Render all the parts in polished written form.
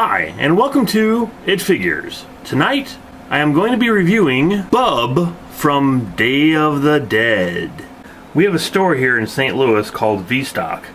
Hi, and welcome to It Figures. Tonight, I am going to be reviewing Bub from Day of the Dead. We have a store here in St. Louis called V-Stock,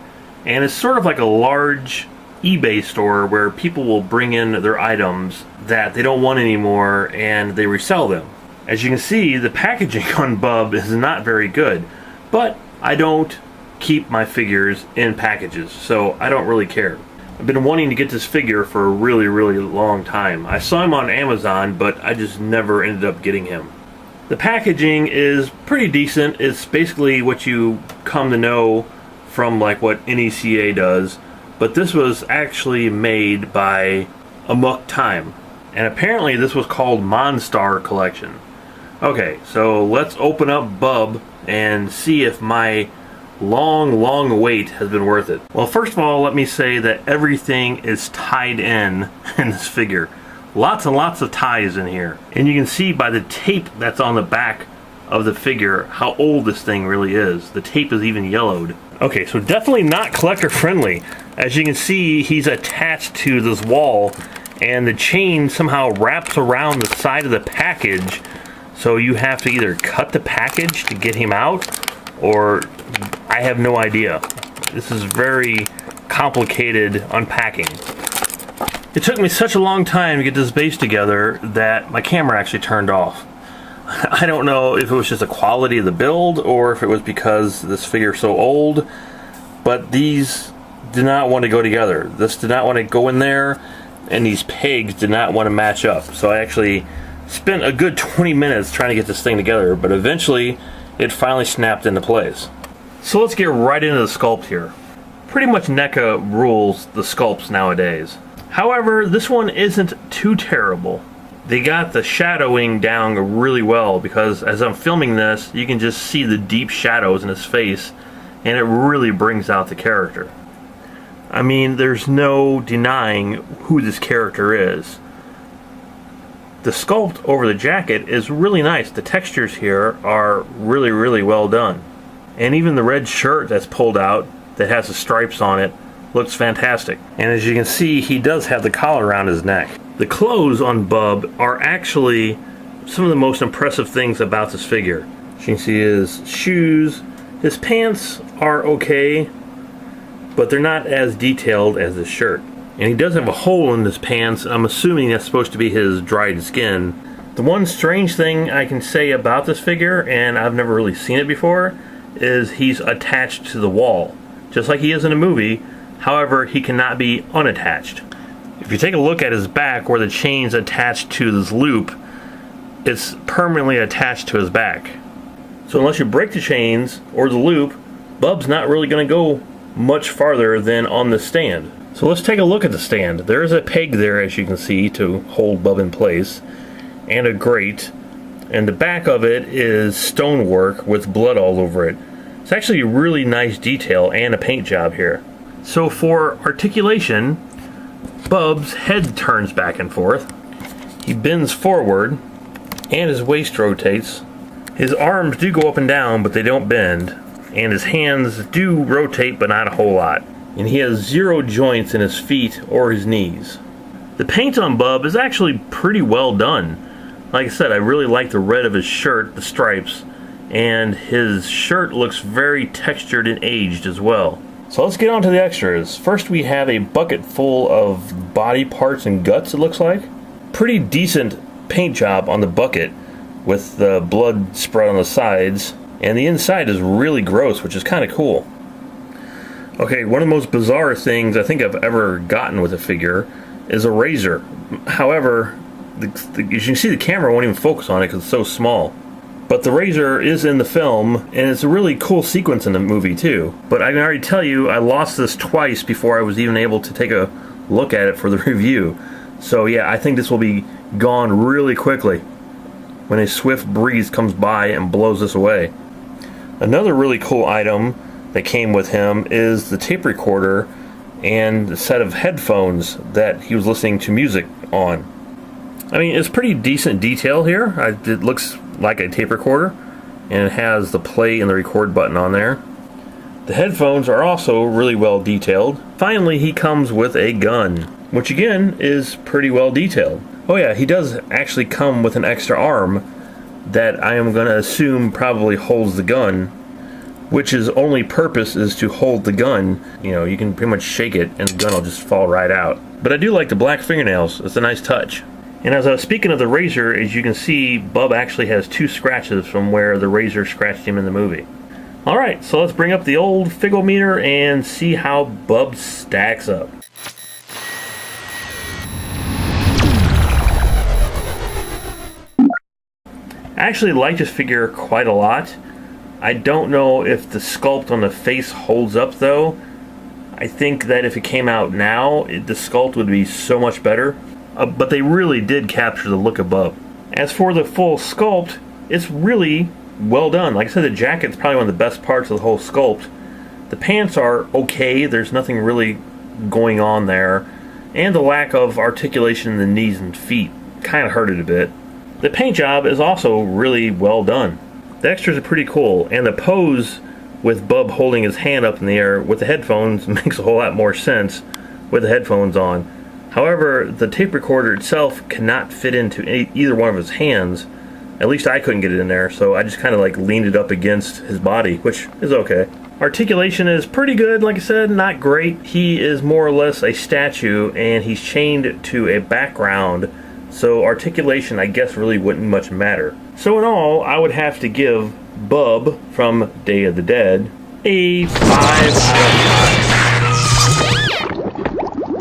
and it's sort of like a large eBay store where people will bring in their items that they don't want anymore and they resell them. As you can see, the packaging on Bub is not very good, but I don't keep my figures in packages, so I don't really care. I've been wanting to get this figure for a really long time. I saw him on Amazon, but I just never ended up getting him. The packaging is pretty decent. It's basically what you come to know from like what NECA does, but this was actually made by Amok Time, and apparently this was called Monstar Collection. Okay, so let's open up Bub and see if my long wait has been worth it. Well, first of all, let me say that everything is tied in this figure. Lots and lots of ties in here. And you can see by the tape that's on the back of the figure how old this thing really is. The tape is even yellowed. Okay, so definitely not collector friendly. As you can see, he's attached to this wall and the chain somehow wraps around the side of the package. So you have to either cut the package to get him out, or I have no idea. This is very complicated unpacking. It took me such a long time to get this base together that my camera actually turned off. I don't know if it was just the quality of the build or if it was because this figure is so old, but these did not want to go together. This did not want to go in there, and these pegs did not want to match up. So I actually spent a good 20 minutes trying to get this thing together, but eventually it finally snapped into place. So let's get right into the sculpt here. Pretty much NECA rules the sculpts nowadays. However, this one isn't too terrible. They got the shadowing down really well, because as I'm filming this, you can just see the deep shadows in his face, and it really brings out the character. I mean, there's no denying who this character is. The sculpt over the jacket is really nice. The textures here are really well done. And even the red shirt that's pulled out that has the stripes on it looks fantastic. And as you can see, he does have the collar around his neck. The clothes on Bub are actually some of the most impressive things about this figure. As you can see, his shoes, his pants are okay, but they're not as detailed as his shirt. And he does have a hole in his pants. I'm assuming that's supposed to be his dried skin. The one strange thing I can say about this figure, and I've never really seen it before, is he's attached to the wall, just like he is in a movie. However, he cannot be unattached. If you take a look at his back where the chain's attached to this loop, it's permanently attached to his back. So unless you break the chains or the loop, Bub's not really going to go much farther than on the stand. So let's take a look at the stand. There is a peg there, as you can see, to hold Bub in place, and a grate, and the back of it is stonework with blood all over it. It's actually a really nice detail and a paint job here. So for articulation, Bub's head turns back and forth, he bends forward, and his waist rotates. His arms do go up and down, but they don't bend, and his hands do rotate, but not a whole lot. And he has 0 joints in his feet or his knees. The paint on Bub is actually pretty well done. Like I said, I really like the red of his shirt, the stripes, and his shirt looks very textured and aged as well. So let's get on to the extras. First, we have a bucket full of body parts and guts, it looks like. Pretty decent paint job on the bucket with the blood spread on the sides, and the inside is really gross, which is kind of cool. Okay, one of the most bizarre things I think I've ever gotten with a figure is a razor. However, as you can see, the camera won't even focus on it because it's so small. But the razor is in the film, and it's a really cool sequence in the movie too. But I can already tell you, I lost this twice before I was even able to take a look at it for the review. So yeah, I think this will be gone really quickly when a swift breeze comes by and blows this away. Another really cool item that came with him is the tape recorder and the set of headphones that he was listening to music on. I mean, it's pretty decent detail here. It looks like a tape recorder, and it has the play and the record button on there. The headphones are also really well detailed. Finally, he comes with a gun. which again is pretty well detailed. Oh yeah, he does actually come with an extra arm that I am going to assume probably holds the gun, which his only purpose is to hold the gun. You know, you can pretty much shake it and the gun will just fall right out. But I do like the black fingernails. It's a nice touch. And as I was speaking of the razor, as you can see, Bub actually has 2 scratches from where the razor scratched him in the movie. Alright, so let's bring up the old Figometer and see how Bub stacks up. I actually like this figure quite a lot. I don't know if the sculpt on the face holds up though. I think that if it came out now, the sculpt would be so much better. But they really did capture the look of Bub. As for the full sculpt, it's really well done. Like I said, the jacket's probably one of the best parts of the whole sculpt. The pants are okay, there's nothing really going on there. And the lack of articulation in the knees and feet kind of hurt it a bit. The paint job is also really well done. The extras are pretty cool, and the pose with Bub holding his hand up in the air with the headphones makes a whole lot more sense with the headphones on. However, the tape recorder itself cannot fit into either one of his hands. At least I couldn't get it in there, so I just kind of like leaned it up against his body, which is okay. Articulation is pretty good, like I said, not great. He is more or less a statue, and he's chained to a background, so articulation, I guess, really wouldn't much matter. So in all, I would have to give Bub from Day of the Dead a 5 out of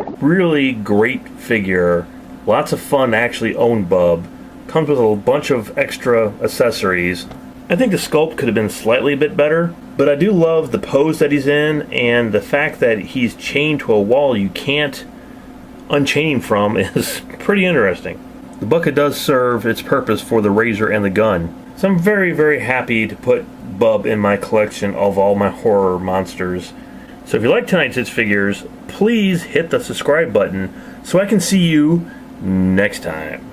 5. Really great figure. Lots of fun to actually own Bub. Comes with a bunch of extra accessories. I think the sculpt could have been slightly a bit better, but I do love the pose that he's in and the fact that he's chained to a wall you can't unchain from is pretty interesting. The bucket does serve its purpose for the razor and the gun. So I'm very, very happy to put Bub in my collection of all my horror monsters. So if you like tonight's It's Figures, please hit the subscribe button so I can see you next time.